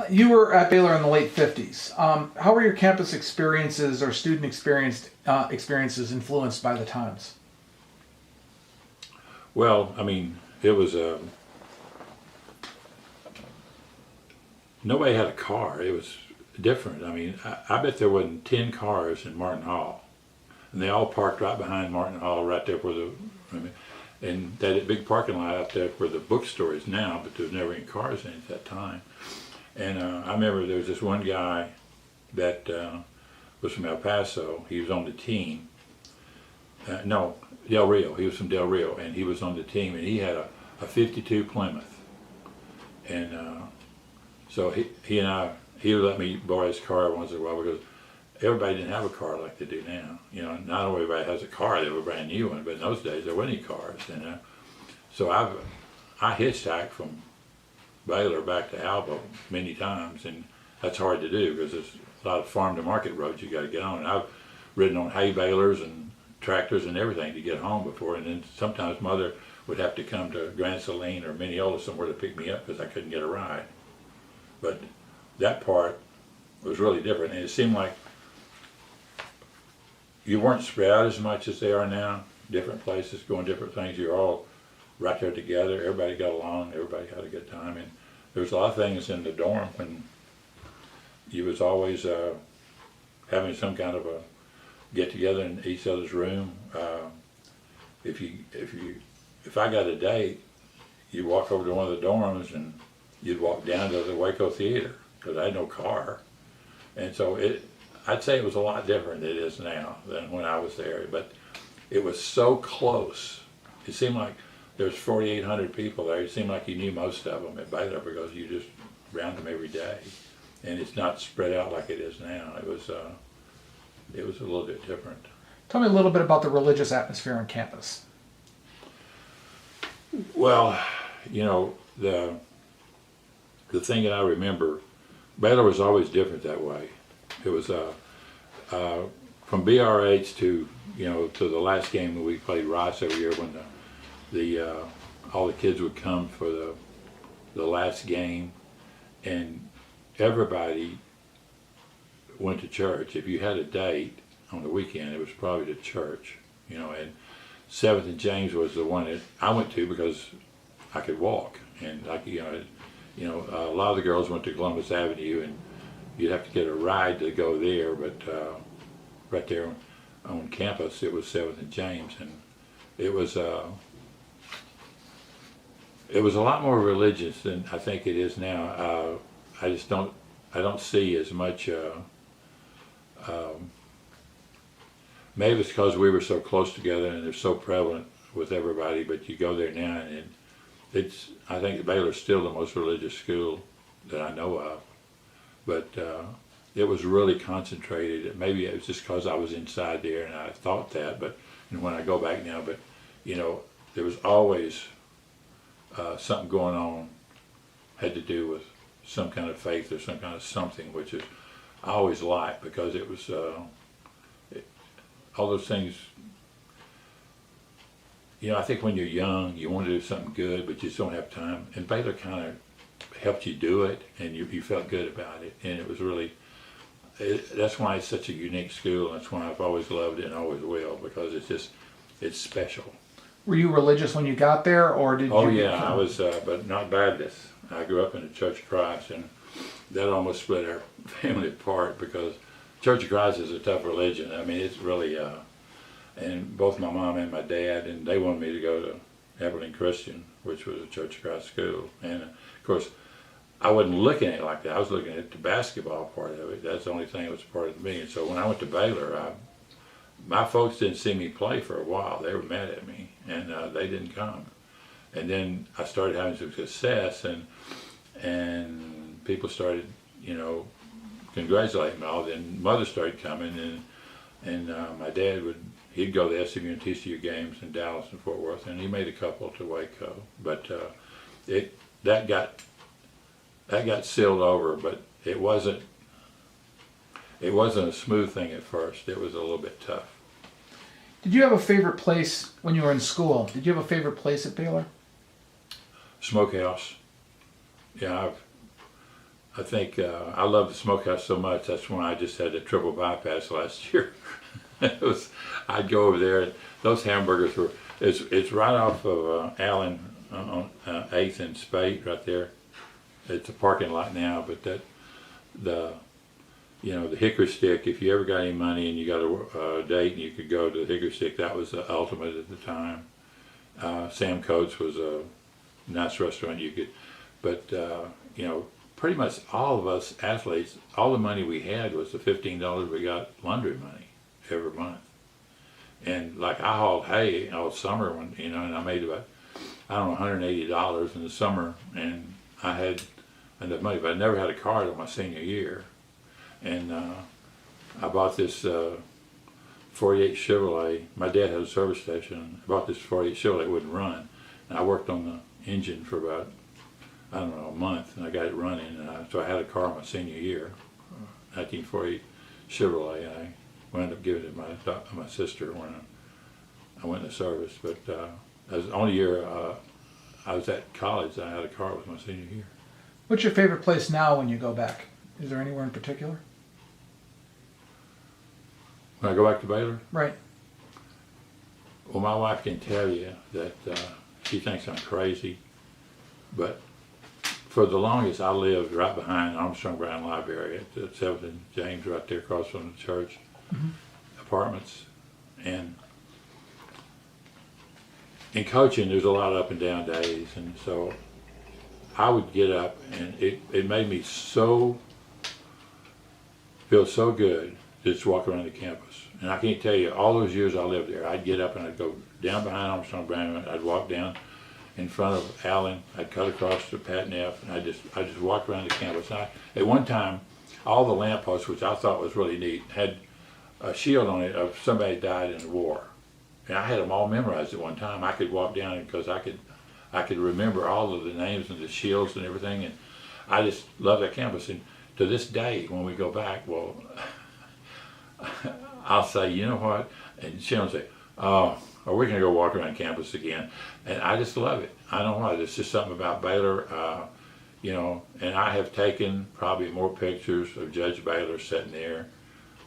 You were at Baylor in the late 50s. How were your campus experiences or student experiences influenced by the times? Well, I mean, it was nobody had a car. It was different. I mean, I bet there wasn't 10 cars in Martin Hall, and they all parked right behind Martin Hall, right there where and that big parking lot out there where the bookstore is now, but there was never any cars in it at that time. And I remember there was this one guy that was from El Paso. He was on the team. No, Del Rio. He was from Del Rio, and he was on the team, and he had a 52 Plymouth. And so he and I, he would let me borrow his car once in a while because everybody didn't have a car like they do now. You know, not only everybody has a car, they were a brand new one, but in those days there weren't any cars. And so I hitchhiked from Baylor back to Alba many times, and that's hard to do because there's a lot of farm to market roads you got to get on. And I've ridden on hay balers and tractors and everything to get home before, and then sometimes Mother would have to come to Grand Saline or Mineola somewhere to pick me up because I couldn't get a ride. But that part was really different, and it seemed like you weren't spread out as much as they are now. Different places, going different things. You're all right there together. Everybody got along. Everybody had a good time. And there was a lot of things in the dorm when you was always having some kind of a get together in each other's room. If I got a date, you'd walk over to one of the dorms and you'd walk down to the Waco Theater because I had no car. And so I'd say it was a lot different than it is now than when I was there. But it was so close. It seemed like there's 4,800 people there. It seemed like you knew most of them at Baylor because you just round them every day. And it's not spread out like it is now. It was a little bit different. Tell me a little bit about the religious atmosphere on campus. Well, you know, the thing that I remember, Baylor was always different that way. It was from BRH to to the last game that we played Rice every year when all the kids would come for the last game, and everybody went to church. If you had a date on the weekend, it was probably to church, and 7th and James was the one that I went to because I could walk, and a lot of the girls went to Columbus Avenue, and you'd have to get a ride to go there, but right there on campus it was 7th and James, and it was a lot more religious than I think it is now. I don't see as much. Maybe it's because we were so close together and they're so prevalent with everybody. But you go there now, and I think Baylor's still the most religious school that I know of. But it was really concentrated. Maybe it was just because I was inside there and I thought that. But when I go back now, but there was always something going on, had to do with some kind of faith or some kind of something, which is I always liked because it was all those things. I think when you're young, you want to do something good, but you just don't have time. And Baylor kind of helped you do it, and you felt good about it. And it was really, that's why it's such a unique school. That's why I've always loved it and always will, because it's special. Were you religious when you got there, or did you? Oh yeah, I was, but not Baptist. I grew up in the Church of Christ, and that almost split our family apart because Church of Christ is a tough religion. I mean, it's really, and both my mom and my dad, and they wanted me to go to Abilene Christian, which was a Church of Christ school. And of course, I wasn't looking at it like that. I was looking at the basketball part of it. That's the only thing that was part of me. And so when I went to Baylor, my folks didn't see me play for a while. They were mad at me, and they didn't come. And then I started having some success, and people started, congratulating me all. Then Mother started coming, and my dad he'd go to SMU and TCU games in Dallas and Fort Worth, and he made a couple to Waco. But that got sealed over, but it wasn't a smooth thing at first. It was a little bit tough. Did you have a favorite place when you were in school? Did you have a favorite place at Baylor? Smokehouse. Yeah, I think I love the smokehouse so much. That's when I just had a triple bypass last year. I'd go over there, and those hamburgers were. It's right off of Allen on 8th and Spate right there. It's a parking lot now, but the Hickory Stick. If you ever got any money and you got a date and you could go to the Hickory Stick, that was the ultimate at the time. Sam Coates was a nice restaurant you could, but pretty much all of us athletes, all the money we had was the $15 we got laundry money every month. And like I hauled hay all summer when, and I made about, I don't know, $180 in the summer, and I had enough money, but I never had a car until my senior year. And I bought this 48 Chevrolet. My dad had a service station. I bought this 48 Chevrolet, it wouldn't run. And I worked on the engine for about, I don't know, a month, and I got it running. So I had a car my senior year, 1948 Chevrolet. And I wound up giving it to my sister when I went into service. But that was the only year I was at college that I had a car. Was my senior year. What's your favorite place now when you go back? Is there anywhere in particular? When I go back to Baylor? Right. Well, my wife can tell you that she thinks I'm crazy, but for the longest I lived right behind Armstrong Brown Library at 7th and James, right there across from the church apartments. And in coaching, there's a lot of up and down days, and so I would get up, and it made me feel so good to just walk around the campus. And I can't tell you, all those years I lived there, I'd get up and I'd go down behind Armstrong Brown, I'd walk down in front of Allen, I'd cut across to Pat Neff, and I just walked around the campus. And at one time, all the lampposts, which I thought was really neat, had a shield on it of somebody died in the war. And I had them all memorized at one time. I could walk down because I could remember all of the names and the shields and everything, and I just love that campus. And to this day, when we go back, well, I'll say, you know what? And she'll say, oh, are we going to go walk around campus again? And I just love it. I don't know. There's just something about Baylor, and I have taken probably more pictures of Judge Baylor sitting there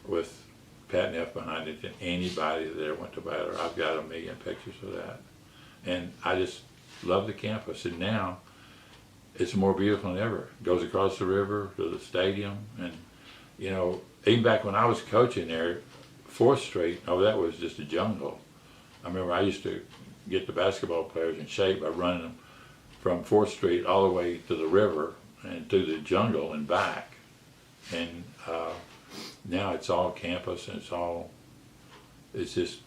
with Pat Neff behind it than anybody that ever went to Baylor. I've got a million pictures of that. And I just love the campus. And now it's more beautiful than ever. It goes across the river to the stadium. And, even back when I was coaching there, 4th Street, that was just a jungle. I remember I used to get the basketball players in shape by running them from 4th Street all the way to the river and through the jungle and back. And now it's all campus, and it's just,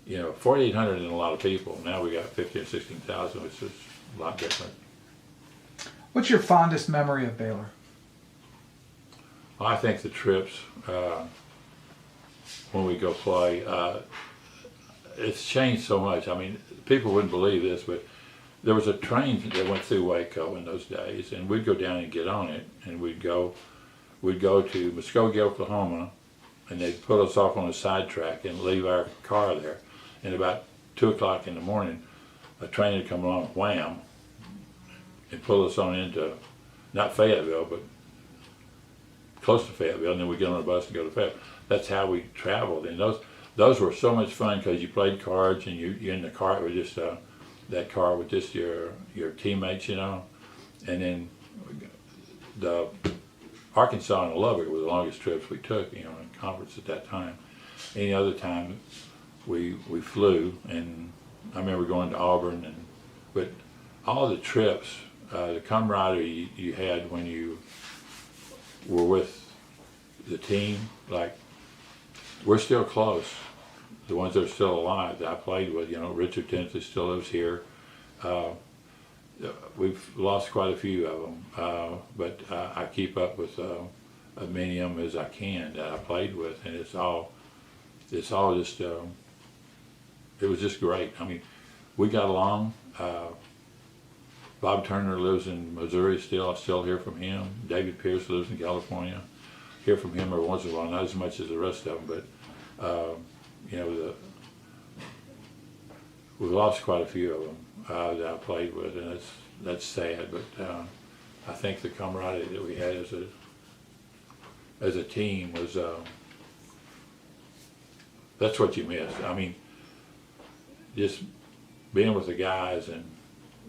4,800 and a lot of people. Now we got 15 or 16,000, which is a lot different. What's your fondest memory of Baylor? Well, I think the trips when we go play, it's changed so much. I mean, people wouldn't believe this, but there was a train that went through Waco in those days, and we'd go down and get on it, and we'd go to Muskogee, Oklahoma, and they'd put us off on a sidetrack and leave our car there. And about 2 o'clock in the morning, a train would come along, wham, and pull us on into, not Fayetteville, but close to Fayetteville, and then we'd get on a bus and go to Fayetteville. That's how we traveled. And those were so much fun because you played cards, and you're in the car with just, that car with just your teammates, And then the Arkansas and Lubbock were the longest trips we took, in conference at that time. Any other time, we flew, and I remember going to Auburn, but all the trips, the camaraderie you had when you were with the team, like, we're still close. The ones that are still alive that I played with, Richard Tinsley still lives here. We've lost quite a few of them, but I keep up with as many of them as I can that I played with, and it's all just, it was just great. I mean, we got along. Bob Turner lives in Missouri still. I still hear from him. David Pierce lives in California. Hear from him every once in a while, not as much as the rest of them, but we've lost quite a few of them that I played with, and that's sad. But I think the camaraderie that we had as a team was, that's what you miss. I mean, just being with the guys, and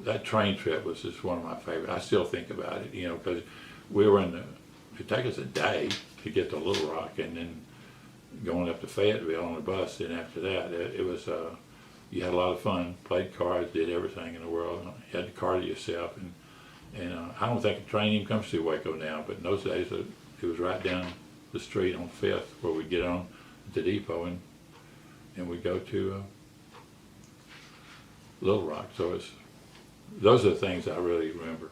that train trip was just one of my favorite. I still think about it, you know, because we were it'd take us a day to get to Little Rock, and then going up to Fayetteville on the bus. And after that, it was, you had a lot of fun, played cards, did everything in the world. You had the car to yourself, and I don't think a train even comes through Waco now, but in those days it was right down the street on 5th where we'd get on at the depot, and we'd go to Little Rock. So those are the things I really remember.